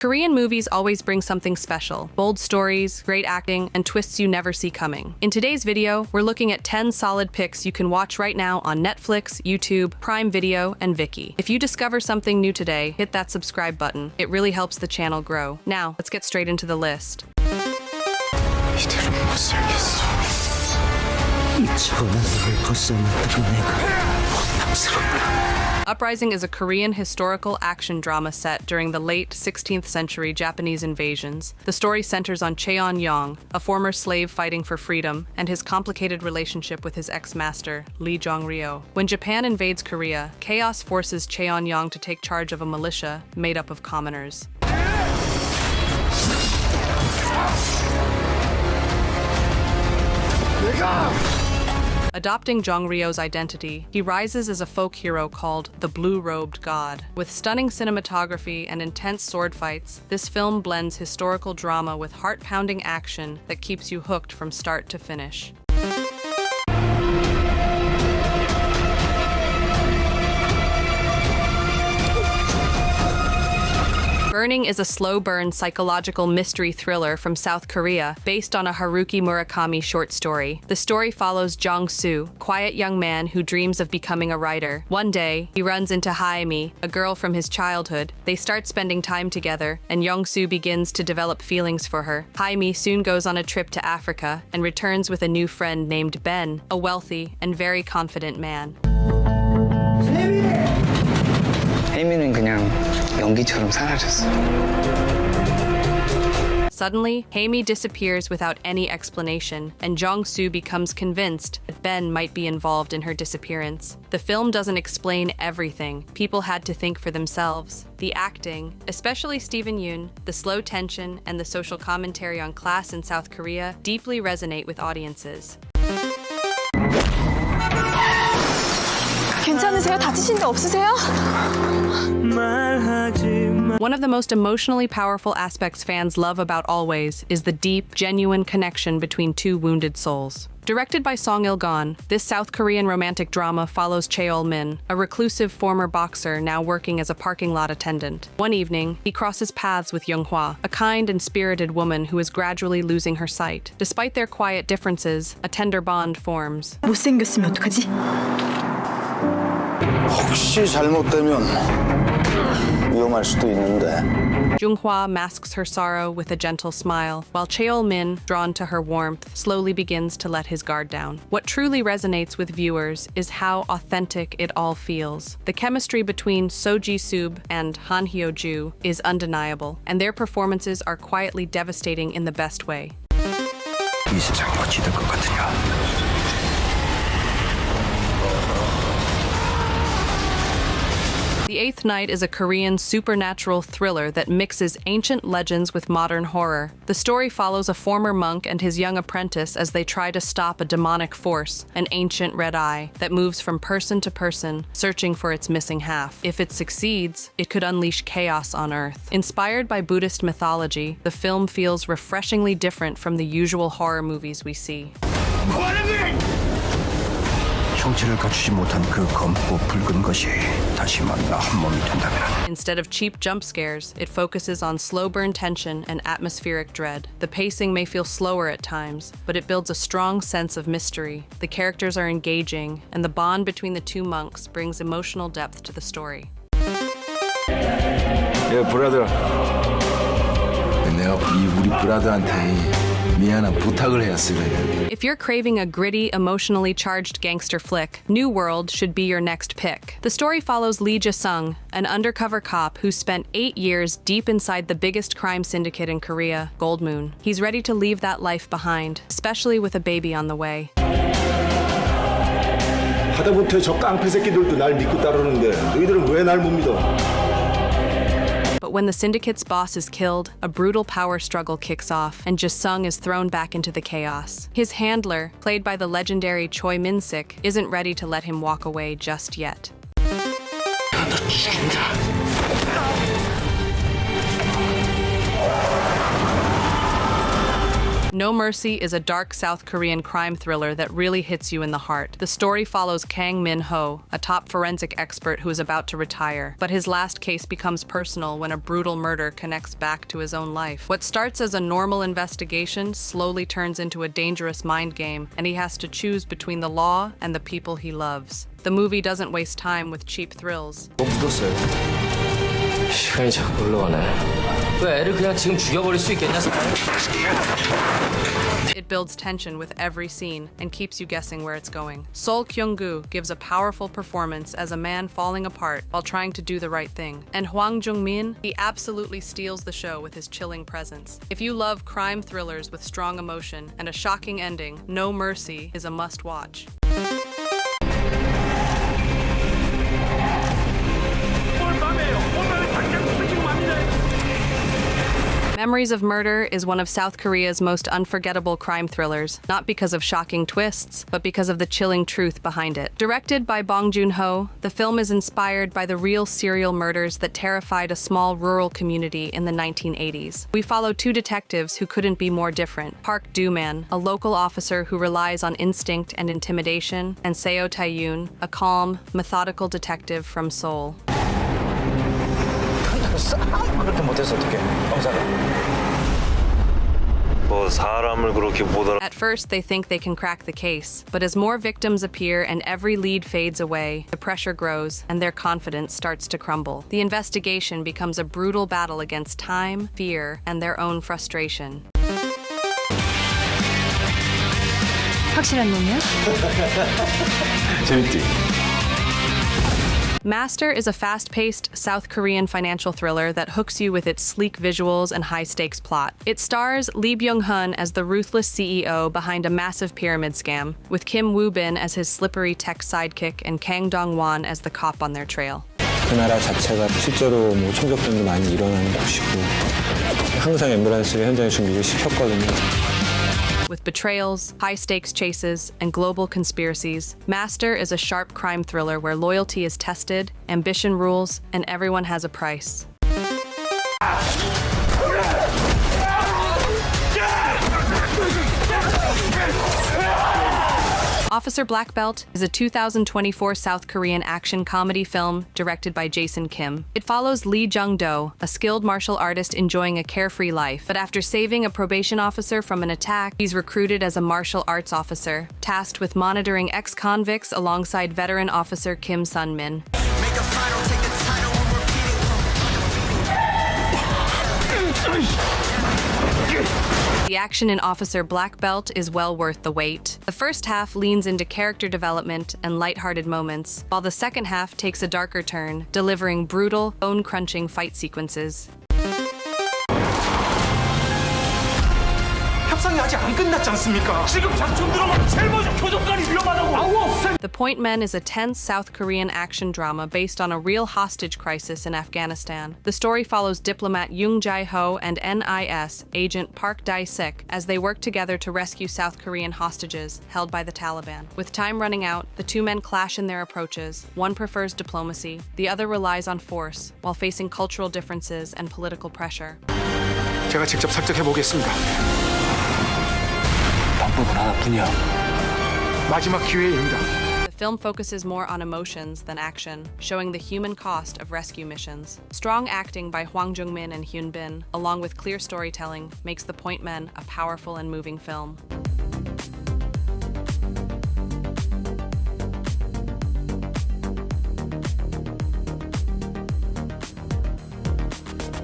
Korean movies always bring something special. Bold stories, great acting, and twists you never see coming. In today's video, we're looking at 10 solid picks you can watch right now on Netflix, YouTube, Prime Video, and Viki. If you discover something new today, hit that subscribe button. It really helps the channel grow. Now, let's get straight into the list. 이대로 못 살겠어. 전화기를 벗어났다고 내가 원망스럽다. Uprising is a Korean historical action drama set during the late 16th century Japanese invasions. The story centers on Cheon-yong, a former slave fighting for freedom, and his complicated relationship with his ex-master, Lee Jong-ryo. When Japan invades Korea, chaos forces Cheon-yong to take charge of a militia made up of commoners. Adopting Jong-ryo's identity, he rises as a folk hero called the Blue-Robed God. With stunning cinematography and intense sword fights, this film blends historical drama with heart-pounding action that keeps you hooked from start to finish. Burning is a slow-burn psychological mystery thriller from South Korea based on a Haruki Murakami short story. The story follows Jong-soo, a quiet young man who dreams of becoming a writer. One day, he runs into Haemi, a girl from his childhood. They start spending time together, and Jong-soo begins to develop feelings for her. Haemi soon goes on a trip to Africa and returns with a new friend named Ben, a wealthy and very confident man. 혜미는 그냥 연기처럼 사라졌어. Suddenly, Haemi disappears without any explanation, and Jong-soo becomes convinced that Ben might be involved in her disappearance. The film doesn't explain everything. People had to think for themselves. The acting, especially Steven Yeun, the slow tension, and the social commentary on class in South Korea deeply resonate with audiences. 괜찮으세요? 다치신 데 없으세요? One of the most emotionally powerful aspects fans love about Always is the deep, genuine connection between two wounded souls. Directed by Song Il-gon, this South Korean romantic drama follows Cheol-min, a reclusive former boxer now working as a parking lot attendant. One evening, he crosses paths with Young-hwa, a kind and spirited woman who is gradually losing her sight. Despite their quiet differences, a tender bond forms. 못생겼으면 어떡하지? 혹시 잘못되면 위험할 수도 있는데. Jung-hwa masks her sorrow with a gentle smile, while Cheol-min, drawn to her warmth, slowly begins to let his guard down. What truly resonates with viewers is how authentic it all feels. The chemistry between So Ji-sub and Han Hyo-ju is undeniable, and their performances are quietly devastating in the best way. 이 세상이 어찌 될 것 같으냐. The Eighth Night is a Korean supernatural thriller that mixes ancient legends with modern horror. The story follows a former monk and his young apprentice as they try to stop a demonic force, an ancient red eye, that moves from person to person, searching for its missing half. If it succeeds, it could unleash chaos on Earth. Inspired by Buddhist mythology, the film feels refreshingly different from the usual horror movies we see. 형체를 갖추지 못한 그 검고 붉은 것이 다시 만나 한 몸이 된다면. Instead of cheap jump scares, it focuses on slow burn tension and atmospheric dread. The pacing may feel slower at times, but it builds a strong sense of mystery. The characters are engaging, and the bond between the two monks brings emotional depth to the story. 야, 브라더. 내가 우리 브라더한테 미안한 부탁을 해야 쓰거든. If you're craving a gritty, emotionally charged gangster flick, New World should be your next pick. The story follows Lee Ja-sung, an undercover cop who spent 8 years deep inside the biggest crime syndicate in Korea, Gold Moon. He's ready to leave that life behind, especially with a baby on the way. 하다못해 저 깡패 새끼들도 날 믿고 따르는데 너희들은 왜 날 못 믿어? But when the syndicate's boss is killed, a brutal power struggle kicks off, and Ja-sung is thrown back into the chaos. His handler, played by the legendary Choi Min-sik, isn't ready to let him walk away just yet. 너 죽인다. No Mercy is a dark South Korean crime thriller that really hits you in the heart. The story follows Kang Min-ho, a top forensic expert who is about to retire, but his last case becomes personal when a brutal murder connects back to his own life. What starts as a normal investigation slowly turns into a dangerous mind game, and he has to choose between the law and the people he loves. The movie doesn't waste time with cheap thrills. 시간이 자꾸 흘러가네. 왜 애를 그냥 지금 죽여버릴 수 있겠냐? It builds tension with every scene and keeps you guessing where it's going. Sol Kyung-gu gives a powerful performance as a man falling apart while trying to do the right thing. And Hwang Jung-min, he absolutely steals the show with his chilling presence. If you love crime thrillers with strong emotion and a shocking ending, No Mercy is a must-watch. Memories of Murder is one of South Korea's most unforgettable crime thrillers, not because of shocking twists, but because of the chilling truth behind it. Directed by Bong Joon-ho, the film is inspired by the real serial murders that terrified a small rural community in the 1980s. We follow two detectives who couldn't be more different: Park Do-man, a local officer who relies on instinct and intimidation, and Seo Tae-yoon, a calm, methodical detective from Seoul. 그렇게 못해서 어떡해. 사람을 그렇게 못 알아. At first, they think they can crack the case, but as more victims appear and every lead fades away, the pressure grows and their confidence starts to crumble. The investigation becomes a brutal battle against time, fear, and their own frustration. 확실한 놈이야? 재밌지? Master is a fast-paced South Korean financial thriller that hooks you with its sleek visuals and high-stakes plot. It stars Lee Byung-hun as the ruthless CEO behind a massive pyramid scam, with Kim Woo-bin as his slippery tech sidekick and Kang Dong-won as the cop on their trail. 그 나라 자체가 실제로 뭐 총격전도 많이 일어나는 곳이고 항상 앰뷸런스를 현장에 준비를 시켰거든요. With betrayals, high-stakes chases, and global conspiracies, Master is a sharp crime thriller where loyalty is tested, ambition rules, and everyone has a price. Officer Black Belt is a 2024 South Korean action comedy film directed by Jason Kim. It follows Lee Jung-do, a skilled martial artist enjoying a carefree life. But after saving a probation officer from an attack, he's recruited as a martial arts officer, tasked with monitoring ex-convicts alongside veteran officer Kim Sun-min. The action in Officer Black Belt is well worth the wait. The first half leans into character development and lighthearted moments, while the second half takes a darker turn, delivering brutal, bone-crunching fight sequences. 협상이 아직 안 끝났지 않습니까? 지금 작전 들어가면 제일 먼저 교정관이 위험하다고. The Pointmen is a tense South Korean action drama based on a real hostage crisis in Afghanistan. The story follows diplomat Yoon Jae-ho and NIS agent Park Dae-sik as they work together to rescue South Korean hostages held by the Taliban. With time running out, the two men clash in their approaches. One prefers diplomacy, the other relies on force, while facing cultural differences and political pressure. 제가 직접 설득해 보겠습니다. 방법은 하나뿐이야. 마지막 기회입니다. The film focuses more on emotions than action, showing the human cost of rescue missions. Strong acting by Hwang Jung-min and Hyun Bin, along with clear storytelling, makes The Pointmen a powerful and moving film.